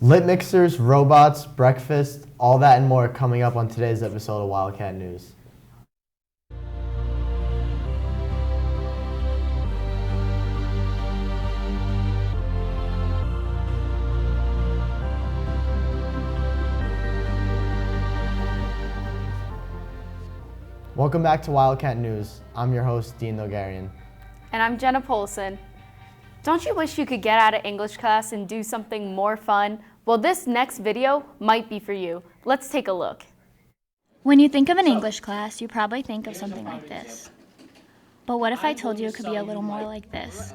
Lit mixers, robots, breakfast, all that and more coming up on today's episode of Wildcat News. Welcome back to Wildcat News. I'm your host, Dean Nogarian. And I'm Jenna Polson. Don't you wish you could get out of English class and do something more fun? Well, this next video might be for you. Let's take a look. When you think of an English class, you probably think of something like this. But what if I told you it could be a little more like this?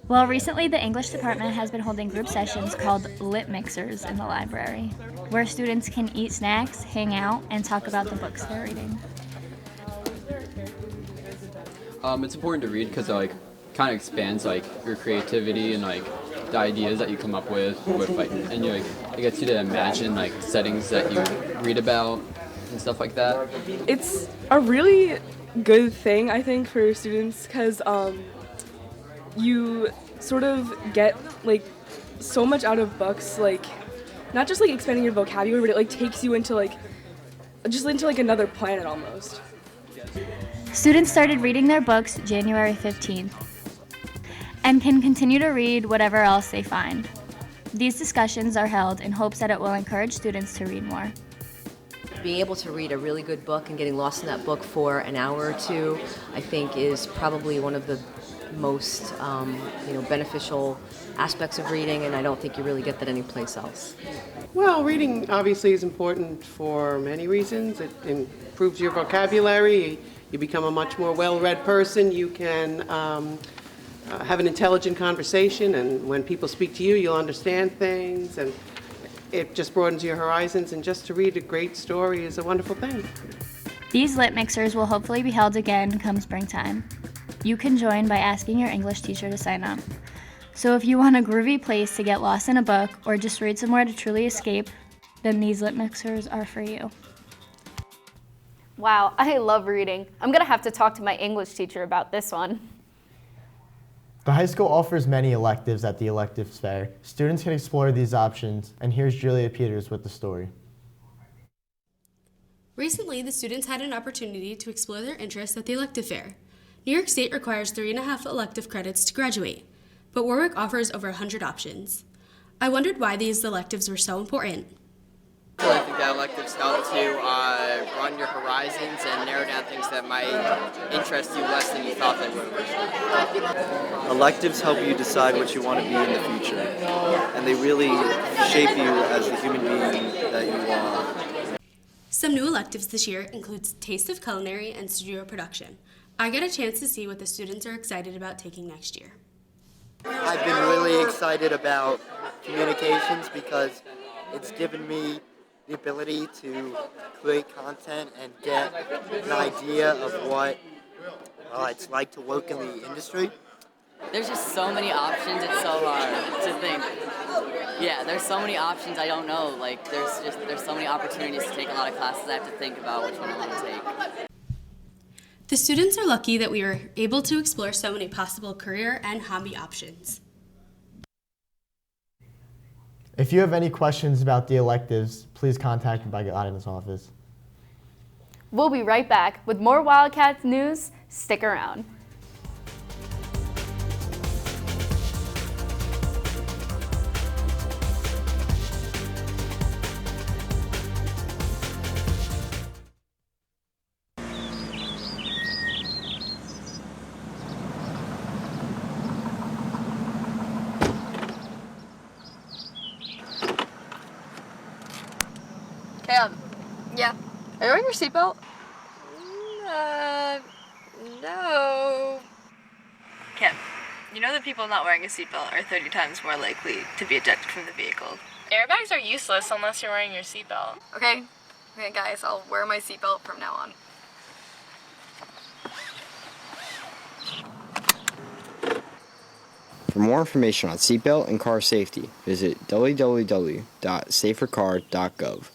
Well, recently the English department has been holding group sessions called Lit Mixers in the library, where students can eat snacks, hang out, and talk about the books they're reading. It's important to read because it kind of expands your creativity and the ideas that you come up with and it gets you to imagine settings that you read about and stuff like that. It's a really good thing, I think, for students because you sort of get so much out of books, not just expanding your vocabulary, but it takes you into another planet almost. Students started reading their books January 15th and can continue to read whatever else they find. These discussions are held in hopes that it will encourage students to read more. Being able to read a really good book and getting lost in that book for an hour or two, I think, is probably one of the most beneficial aspects of reading, and I don't think you really get that anyplace else. Well, reading obviously is important for many reasons. It improves your vocabulary. You become a much more well-read person. You can have an intelligent conversation, and when people speak to you, you'll understand things, and it just broadens your horizons, and just to read a great story is a wonderful thing. These Lit Mixers will hopefully be held again come springtime. You can join by asking your English teacher to sign up. So if you want a groovy place to get lost in a book or just read somewhere to truly escape, then these Lit Mixers are for you. Wow, I love reading. I'm gonna have to talk to my English teacher about this one. The high school offers many electives at the electives fair. Students can explore these options, and here's Julia Peters with the story. Recently, the students had an opportunity to explore their interests at the elective fair. New York State requires 3.5 elective credits to graduate, but Warwick offers over 100 options. I wondered why these electives were so important. I think that electives help to run your horizons and narrow down things that might interest you less than you thought they would. Electives help you decide what you want to be in the future, and they really shape you as the human being that you are. Some new electives this year includes Taste of Culinary and Studio Production. I get a chance to see what the students are excited about taking next year. I've been really excited about communications because it's given me the ability to create content and get an idea of what it's like to work in the industry. There's just so many options, it's so hard to think. Yeah, there's so many options I don't know. There's so many opportunities to take a lot of classes. I have to think about which one I want to take. The students are lucky that we were able to explore so many possible career and hobby options. If you have any questions about the electives, please contact me by guidance office. We'll be right back with more Wildcats news. Stick around. Yeah. Are you wearing your seatbelt? No. Kim, you know that people not wearing a seatbelt are 30 times more likely to be ejected from the vehicle. Airbags are useless unless you're wearing your seatbelt. Okay, guys, I'll wear my seatbelt from now on. For more information on seatbelt and car safety, visit www.safercar.gov.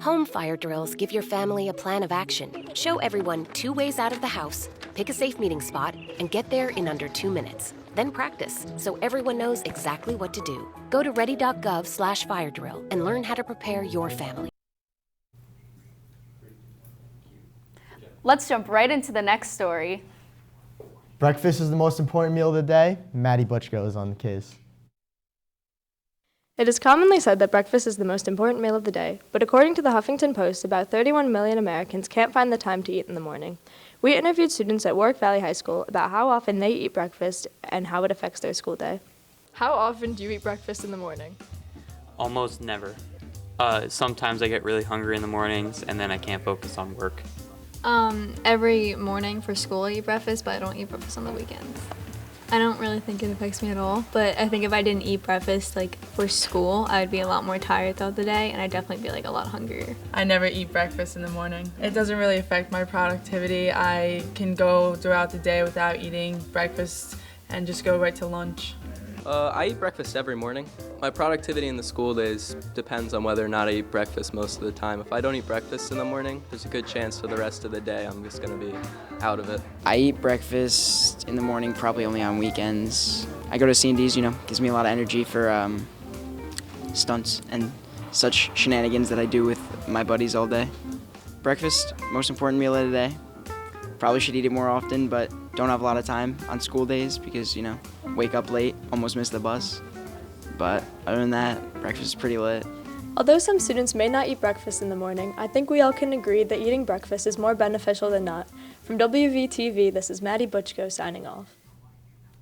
Home fire drills give your family a plan of action. Show everyone 2 ways out of the house. Pick a safe meeting spot and get there in under 2 minutes. Then practice so everyone knows exactly what to do. Go to ready.gov/fire drill and learn how to prepare your family. Let's jump right into the next story. Breakfast is the most important meal of the day. Maddie Butchko is on the case. It is commonly said that breakfast is the most important meal of the day, but according to the Huffington Post, about 31 million Americans can't find the time to eat in the morning. We interviewed students at Warwick Valley High School about how often they eat breakfast and how it affects their school day. How often do you eat breakfast in the morning? Almost never. Sometimes I get really hungry in the mornings and then I can't focus on work. Every morning for school I eat breakfast, but I don't eat breakfast on the weekends. I don't really think it affects me at all, but I think if I didn't eat breakfast for school, I would be a lot more tired throughout the day and I'd definitely be a lot hungrier. I never eat breakfast in the morning. It doesn't really affect my productivity. I can go throughout the day without eating breakfast and just go right to lunch. I eat breakfast every morning. My productivity in the school days depends on whether or not I eat breakfast most of the time. If I don't eat breakfast in the morning, there's a good chance for the rest of the day I'm just going to be out of it. I eat breakfast in the morning, probably only on weekends. I go to C&D's, gives me a lot of energy for stunts and such shenanigans that I do with my buddies all day. Breakfast, most important meal of the day. Probably should eat it more often, but don't have a lot of time on school days because, wake up late, almost miss the bus. But other than that, breakfast is pretty lit. Although some students may not eat breakfast in the morning, I think we all can agree that eating breakfast is more beneficial than not. From WVTV, this is Maddie Butchko signing off.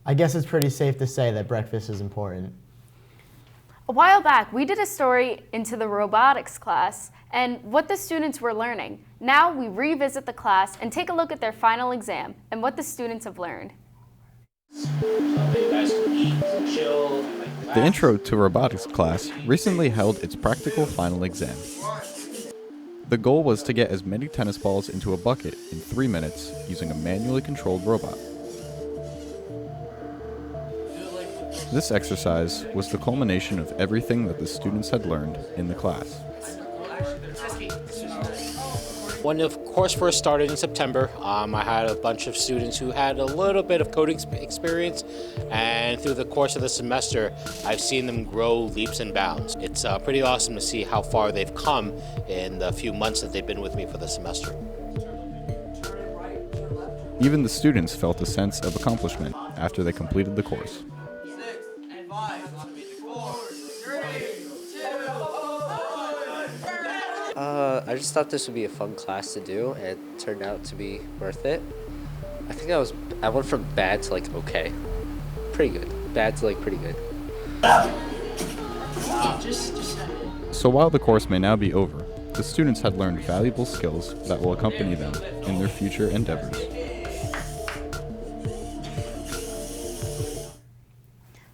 I guess it's pretty safe to say that breakfast is important. A while back, we did a story into the robotics class and what the students were learning. Now we revisit the class and take a look at their final exam and what the students have learned. The Intro to Robotics class recently held its practical final exam. The goal was to get as many tennis balls into a bucket in 3 minutes using a manually controlled robot. This exercise was the culmination of everything that the students had learned in the class. When the course first started in September, I had a bunch of students who had a little bit of coding experience, and through the course of the semester, I've seen them grow leaps and bounds. It's pretty awesome to see how far they've come in the few months that they've been with me for the semester. Even the students felt a sense of accomplishment after they completed the course. I just thought this would be a fun class to do, and it turned out to be worth it. I think I went from bad to okay. Pretty good. Bad to pretty good. So while the course may now be over, the students had learned valuable skills that will accompany them in their future endeavors.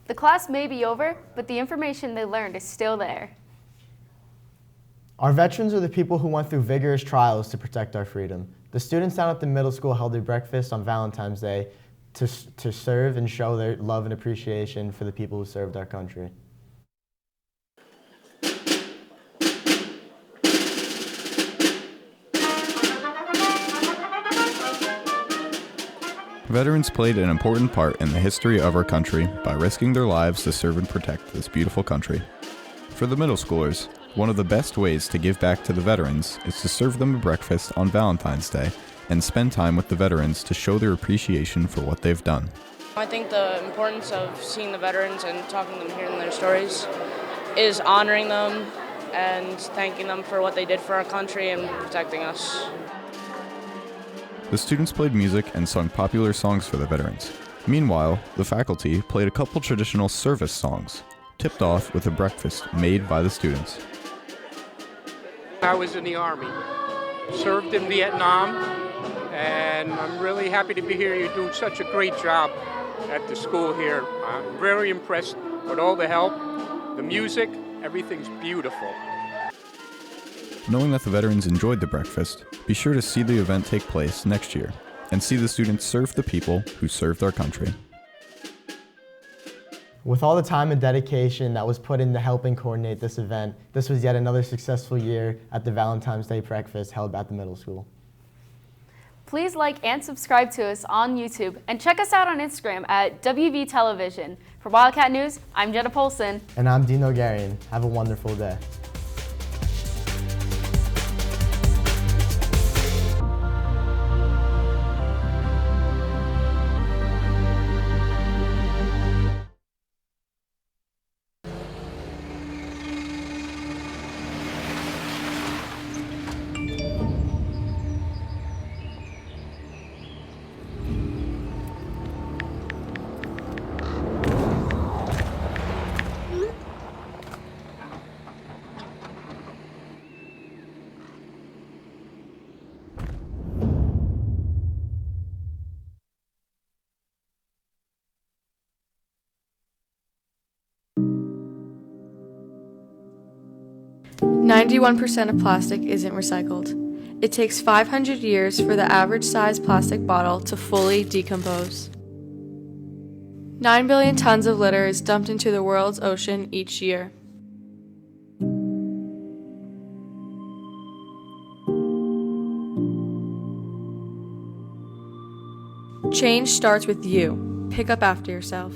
The class may be over, but the information they learned is still there. Our veterans are the people who went through vigorous trials to protect our freedom. The students down at the middle school held their breakfast on Valentine's Day to serve and show their love and appreciation for the people who served our country. Veterans played an important part in the history of our country by risking their lives to serve and protect this beautiful country. For the middle schoolers, one of the best ways to give back to the veterans is to serve them a breakfast on Valentine's Day and spend time with the veterans to show their appreciation for what they've done. I think the importance of seeing the veterans and talking to them, hearing their stories, is honoring them and thanking them for what they did for our country and protecting us. The students played music and sung popular songs for the veterans. Meanwhile, the faculty played a couple traditional service songs, tipped off with a breakfast made by the students. I was in the Army, served in Vietnam, and I'm really happy to be here. You're doing such a great job at the school here. I'm very impressed with all the help, the music, everything's beautiful. Knowing that the veterans enjoyed the breakfast, be sure to see the event take place next year and see the students serve the people who served our country. With all the time and dedication that was put into helping coordinate this event, this was yet another successful year at the Valentine's Day breakfast held at the middle school. Please like and subscribe to us on YouTube and check us out on Instagram at WV Television. For Wildcat News, I'm Jenna Polson. And I'm Dino Garian. Have a wonderful day. "91% of plastic isn't recycled. It takes 500 years for the average size plastic bottle to fully decompose. 9 billion tons of litter is dumped into the world's ocean each year. Change starts with you. Pick up after yourself."